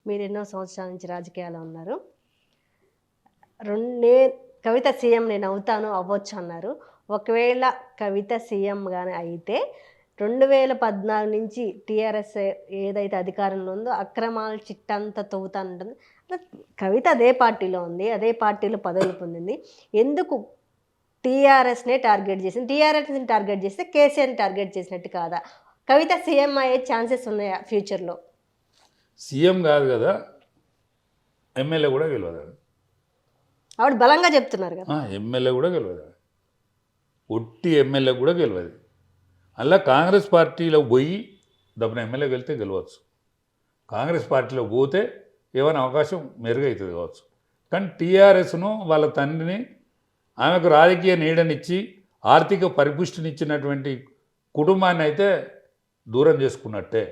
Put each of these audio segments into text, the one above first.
మీరు ఎన్నో సంవత్సరాల నుంచి రాజకీయాల్లో ఉన్నారు. నే కవిత సీఎం నేను అవుతాను, అవ్వచ్చు అన్నారు. ఒకవేళ కవిత సీఎంగానే అయితే 2014 నుంచి టీఆర్ఎస్ ఏదైతే అధికారంలో ఉందో అక్రమాల చిట్టంతా తవ్వుతానంటుంది. కవిత అదే పార్టీలో ఉంది, అదే పార్టీలో పదవులు పొందింది. ఎందుకు టీఆర్ఎస్నే టార్గెట్ చేసింది? టీఆర్ఎస్ని టార్గెట్ చేస్తే కేసీఆర్ని టార్గెట్ చేసినట్టు కాదా? కవిత సీఎం అయ్యే ఛాన్సెస్ ఉన్నాయా ఫ్యూచర్లో? సీఎం కాదు కదా, ఎమ్మెల్యే కూడా గెలవదు. ఆవిడ బలంగా చెప్తున్నారు కదా. ఎమ్మెల్యే కూడా గెలవదు, ఒట్టి ఎమ్మెల్యే కూడా గెలవదు. అలా కాంగ్రెస్ పార్టీలో పోయి దబ్బున ఎమ్మెల్యే వెళ్తే గెలవచ్చు. కాంగ్రెస్ పార్టీలో పోతే ఏమైనా అవకాశం మెరుగవుతుంది కావచ్చు. కానీ టీఆర్ఎస్ను వాళ్ళ తండ్రిని ఆమెకు రాజకీయ నీడనిచ్చి ఆర్థిక పరిపుష్టినిచ్చినటువంటి కుటుంబాన్ని అయితే దూరం చేసుకున్నట్టే.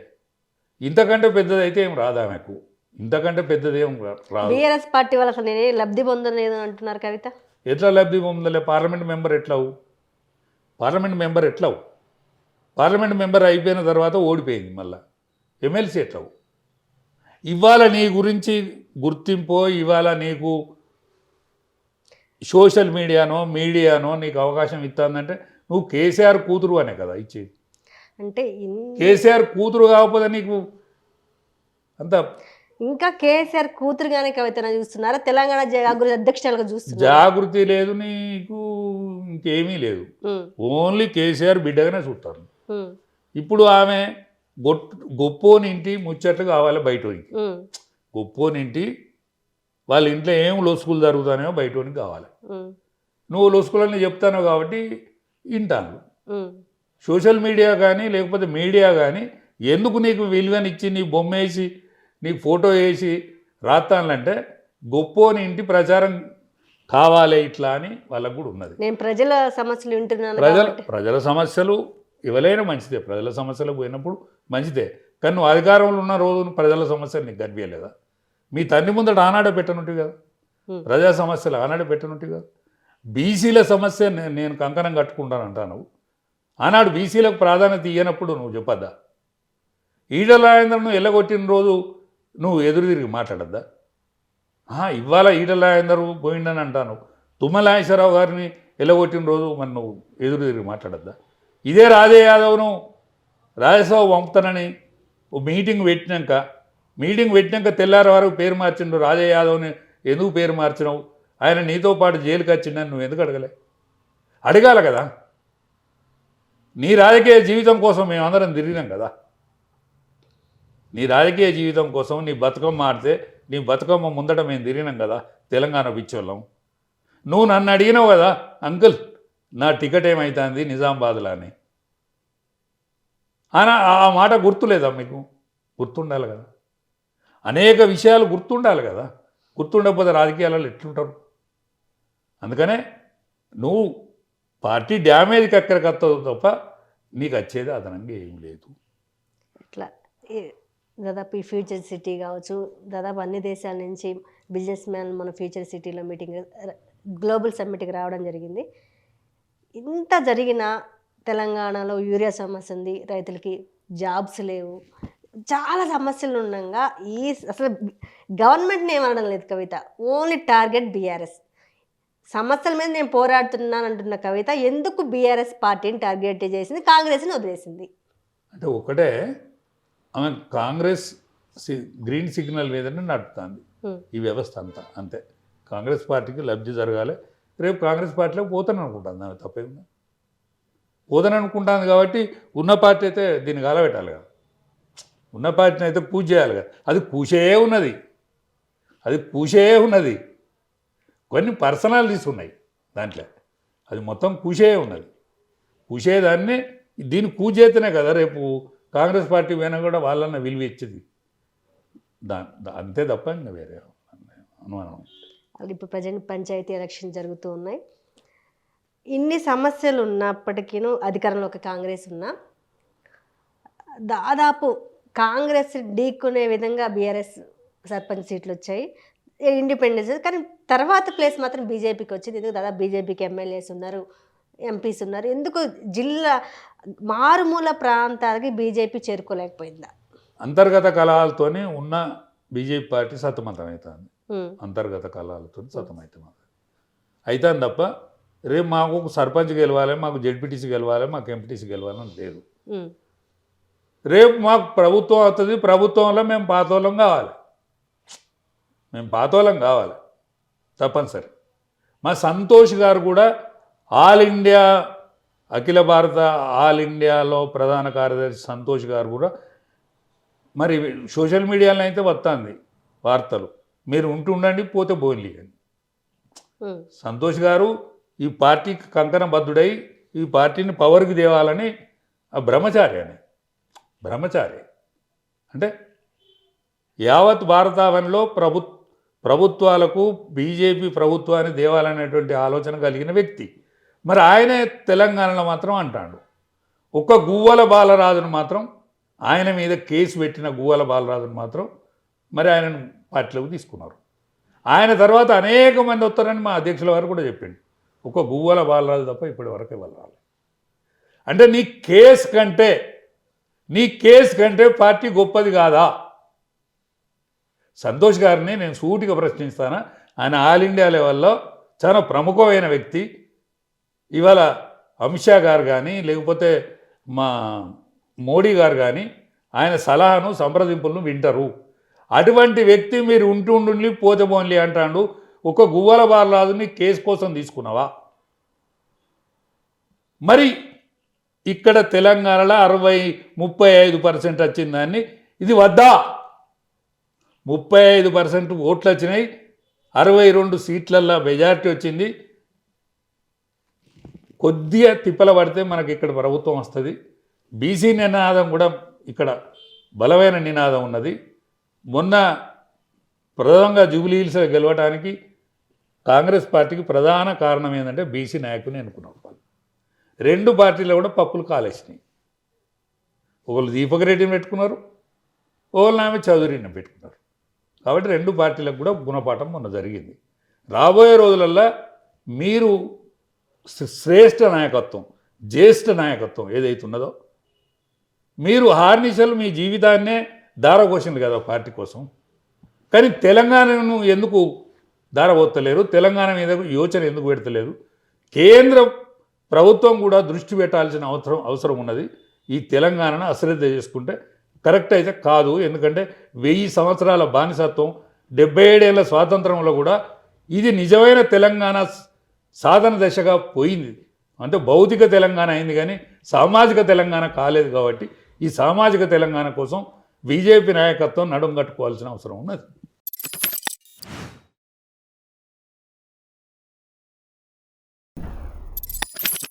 ఇంతకంటే పెద్దదైతే ఏం రాదు ఆమెకు, ఇంతకంటే పెద్దది ఏం రాదు. బీఆర్ఎస్ పార్టీ వాళ్ళు అసలు నేనే లబ్ధి పొందలేదు అంటున్నారు కవిత. ఎట్లా లబ్ధి పొందలే? పార్లమెంట్ మెంబర్ ఎట్లావు? పార్లమెంట్ మెంబర్ అయిపోయిన తర్వాత ఓడిపోయింది, మళ్ళా ఎమ్మెల్సీ ఎట్లావు? ఇవాళ నీ గురించి గుర్తింపో, ఇవాళ నీకు సోషల్ మీడియానో నీకు అవకాశం ఇస్తుందంటే నువ్వు కేసీఆర్ కూతురు అనే కదా ఇచ్చేది. అంటే కేసీఆర్ కూతురు కాకపోతే నీకు అంత ఇంకా కేసీఆర్ కూతురుగానే కవితను చూస్తున్నారా? తెలంగాణ జాగృతి అధ్యక్షులుగా చూస్తున్నారు. జాగృతి లేదు నీకు, ఇంకేమీ లేదు, ఓన్లీ కేసీఆర్ బిడ్డగానే చూస్తారు. ఇప్పుడు ఆమె గొప్పోనింటి ముచ్చట్లు కావాలి బయటోనికి. గొప్పోనింటి వాళ్ళ ఇంట్లో ఏం లొసుకులు జరుగుతానో బయటోనికి కావాలి. నువ్వు లొసుకులని చెప్తానో కాబట్టి వింటాను. సోషల్ మీడియా కానీ లేకపోతే మీడియా కానీ ఎందుకు నీకు విలువనిచ్చి నీ బొమ్మ వేసి నీకు ఫోటో వేసి రాస్తానంటే గొప్పోని ఇంటి ప్రచారం కావాలి ఇట్లా అని వాళ్ళకు కూడా ఉన్నది. నేను ప్రజల సమస్యలు వింటున్నాను. ప్రజల సమస్యలు ఎవరైనా మంచిదే, ప్రజల సమస్యలు పోయినప్పుడు మంచిదే. కానీ నువ్వు అధికారంలో ఉన్న రోజు ప్రజల సమస్యలు నీకు కనిపించలేదా? మీ తండ్రి ముందట ఆనాడే పెట్టనుంటి కదా, ప్రజా సమస్యలు ఆనాడే పెట్టనుంటి కదా. బీసీల సమస్య నేను కంకణం కట్టుకుంటానంటాను. ఆనాడు బీసీలకు ప్రాధాన్యత ఇయ్యనప్పుడు నువ్వు చెప్పద్దా? ఈటల రాజేందర్ను ఎల్లగొట్టిన రోజు నువ్వు ఎదురు తిరిగి మాట్లాడద్దా? ఇవాళ ఈటల రాజేందర్ పోయిండని అంటాను. తుమ్మల నాగేశ్వరరావు గారిని ఎల్లగొట్టిన రోజు మరి నువ్వు ఎదురు తిరిగి మాట్లాడద్దా? ఇదే రాజే యాదవ్ను రాజ్యసభ పంపుతానని మీటింగ్ పెట్టినాక తెల్లారి వరకు పేరు మార్చిండు. రాజే యాదవ్ని ఎందుకు పేరు మార్చినావు? ఆయన నీతో పాటు జైలుకి వచ్చిండని నువ్వు ఎందుకు అడగలే? అడగాలి కదా. నీ రాజకీయ జీవితం కోసం మేమందరం తిరిగినాం కదా. నీ రాజకీయ జీవితం కోసం నీ బతుకమ్మ ఆడితే నీ బతుకమ్మ ముందట మేము తిరిగినాం కదా తెలంగాణ పిచ్చోళ్ళం. నువ్వు నన్ను అడిగినావు కదా, అంకుల్ నా టికెట్ ఏమవుతుంది నిజామాబాద్లో అని. ఆ మాట గుర్తులేదా మీకు? గుర్తుండాలి కదా, అనేక విషయాలు గుర్తుండాలి కదా. గుర్తుండకపోతే రాజకీయాలలో ఎట్లుంటారు? అందుకనే నువ్వు పార్టీ డ్యామేజ్కి ఎక్కడికి వస్తావు తప్ప నీకు వచ్చేది అదనంగా ఏం లేదు. ఇట్లా దాదాపు ఈ ఫ్యూచర్ సిటీ కావచ్చు, దాదాపు అన్ని దేశాల నుంచి బిజినెస్ మ్యాన్ మన ఫ్యూచర్ సిటీలో మీటింగ్ గ్లోబల్ సమ్మిట్కి రావడం జరిగింది. ఇంత జరిగినా తెలంగాణలో యూరియా సమస్య ఉంది, రైతులకి జాబ్స్ లేవు, చాలా సమస్యలు ఉండగా అసలు గవర్నమెంట్ని ఏమనడం లేదు కవిత. Only target BRS. సమస్యల మీద నేను పోరాడుతున్నాను అంటున్న కవిత ఎందుకు బీఆర్ఎస్ పార్టీని టార్గెట్ చేసింది, కాంగ్రెస్ని వదిలేసింది? అంటే ఒకటే, ఆమె కాంగ్రెస్ గ్రీన్ సిగ్నల్ మీదనే నడుపుతుంది ఈ వ్యవస్థ అంతా. అంతే, కాంగ్రెస్ పార్టీకి లబ్ధి జరగాలి. రేపు కాంగ్రెస్ పార్టీలో పోతాను అనుకుంటుంది ఆమె, తప్పేందా? పోతాను అనుకుంటుంది కాబట్టి ఉన్న పార్టీ అయితే దీన్ని గాలబెట్టాలి కదా, ఉన్న పార్టీని అయితే పూజ చేయాలి కదా. అది పూసే ఉన్నది, కొన్ని పర్సనాలిటీస్ ఉన్నాయి దాంట్లో, అది మొత్తం పూసే ఉన్నది. పూసేదాన్ని దీన్ని పూజ చేస్తేనే కదా రేపు కాంగ్రెస్ పార్టీ పోయినా కూడా వాళ్ళన్న విలువ ఇచ్చేది. అంతే తప్ప ఇంకా వేరే అనుమానం. ఇప్పుడు ప్రజెంట్ పంచాయతీ ఎలక్షన్ జరుగుతూ ఉన్నాయి. ఇన్ని సమస్యలు ఉన్నప్పటికీ అధికారంలో ఒక కాంగ్రెస్ ఉన్నా దాదాపు కాంగ్రెస్ ఢీక్కునే విధంగా బీఆర్ఎస్ సర్పంచ్ సీట్లు వచ్చాయి, ఇండిపెండెన్స్. కానీ తర్వాత ప్లేస్ మాత్రం బీజేపీకి వచ్చింది. ఎందుకు? దాదాపు బీజేపీకి ఎమ్మెల్యేస్ ఉన్నారు, ఎంపీస్ ఉన్నారు. ఎందుకు జిల్లా మారుమూల ప్రాంతాలకి బీజేపీ చేరుకోలేకపోయిందా? అంతర్గత కలహాలతోనే ఉన్న బీజేపీ పార్టీ సతమతమవుతుంది, ఉమ్, అంతర్గత కళాలతో సతమవుతుంది. అవుతుంది తప్ప రేపు మాకు ఒక సర్పంచ్ గెలవాలి, మాకు జెడ్పీటీసీ గెలవాలి, మాకు ఎంపీటీసీ గెలవాలి అని లేదు. ఉమ్, రేపు మాకు ప్రభుత్వం అవుతుంది, ప్రభుత్వంలో మేము పాతోళం కావాలి, మేము పాతోళం కావాలి తప్పనిసరి. మా సంతోష్ గారు కూడా ఆల్ ఇండియా అఖిల భారత ఆల్ ఇండియాలో ప్రధాన కార్యదర్శి సంతోష్ గారు కూడా మరి సోషల్ మీడియాలో అయితే వస్తుంది వార్తలు, మీరు ఉంటుండండి పోతే పోన్లీ అని. ఉమ్, సంతోష్ గారు ఈ పార్టీకి కంకణబద్ధుడై ఈ పార్టీని పవర్కి తేవాలని ఆ బ్రహ్మచారి బ్రహ్మచారి అంటే యావత్ భారతావనిలో ప్రభుత్వాలకు బీజేపీ ప్రభుత్వాన్ని దేవాలనేటువంటి ఆలోచన కలిగిన వ్యక్తి. మరి ఆయనే తెలంగాణలో మాత్రం అంటాడు. ఒక గువ్వల బాలరాజును మాత్రం, ఆయన మీద కేసు పెట్టిన గువ్వల బాలరాజును మాత్రం మరి ఆయనను పార్టీలోకి తీసుకున్నారు. ఆయన తర్వాత అనేక మంది వస్తారని మా అధ్యక్షుల వారు కూడా చెప్పిండు. ఒక గువ్వల బాలరాజు తప్ప ఇప్పటి వరకే వాళ్ళు రాలేదు. అంటే నీ కేసు కంటే పార్టీ గొప్పది కాదా? సంతోష్ గారిని నేను సూటిగా ప్రశ్నిస్తాను. ఆయన ఆల్ ఇండియా లెవెల్లో చాలా ప్రముఖమైన వ్యక్తి. ఇవాళ అమిత్ షా గారు కానీ లేకపోతే మా మోడీ గారు కానీ ఆయన సలహాను సంప్రదింపులను వింటారు. అటువంటి వ్యక్తి మీరు ఉంటుండి పోతే పోన్లీ అంటాడు. ఒక గువ్వల బాలరాజుని కేసు కోసం తీసుకున్నావా? మరి ఇక్కడ తెలంగాణలో 35% వచ్చిన దాన్ని ఇది వద్దా? 35% ఓట్లు వచ్చినాయి, 62 సీట్లల్లో మెజారిటీ వచ్చింది. కొద్దిగా తిప్పల పడితే మనకి ఇక్కడ ప్రభుత్వం వస్తుంది. బీసీ నినాదం కూడా ఇక్కడ బలమైన నినాదం ఉన్నది. మొన్న ప్రధానంగా జూబ్లీ హిల్స్ గెలవడానికి కాంగ్రెస్ పార్టీకి ప్రధాన కారణం ఏంటంటే బీసీ నాయకుని ఎన్నుకున్నారు. వాళ్ళు 2 పార్టీలు కూడా పప్పులు కాలేసినాయి. ఒకళ్ళు దీపక్ రెడ్డిని పెట్టుకున్నారు, ఒకళ్ళు ఆమె చౌదరిని పెట్టుకున్నారు. కాబట్టి 2 పార్టీలకు కూడా గుణపాఠం మొన్న జరిగింది. రాబోయే రోజులల్లో మీరు శ్రేష్ఠ నాయకత్వం, జ్యేష్ఠ నాయకత్వం ఏదైతే ఉన్నదో, మీరు హార్నిషలు మీ జీవితాన్నే దారపోసింది కదా పార్టీ కోసం. కానీ తెలంగాణను ఎందుకు దారపోతలేరు? తెలంగాణ మీద యోచన ఎందుకు పెడతలేదు? కేంద్ర ప్రభుత్వం కూడా దృష్టి పెట్టాల్సిన అవసరం ఉన్నది. ఈ తెలంగాణను అశ్రద్ధ చేసుకుంటే కరెక్ట్ అయితే కాదు. ఎందుకంటే 1000 సంవత్సరాల బానిసత్వం, 77 ఏళ్ల స్వాతంత్రంలో కూడా ఇది నిజమైన తెలంగాణ సాధన దశగా పోయింది. అంటే భౌతిక తెలంగాణ అయింది కానీ సామాజిక తెలంగాణ కాలేదు. కాబట్టి ఈ సామాజిక తెలంగాణ కోసం బీజేపీ నాయకత్వం నడుం కట్టుకోవాల్సిన అవసరం ఉన్నది.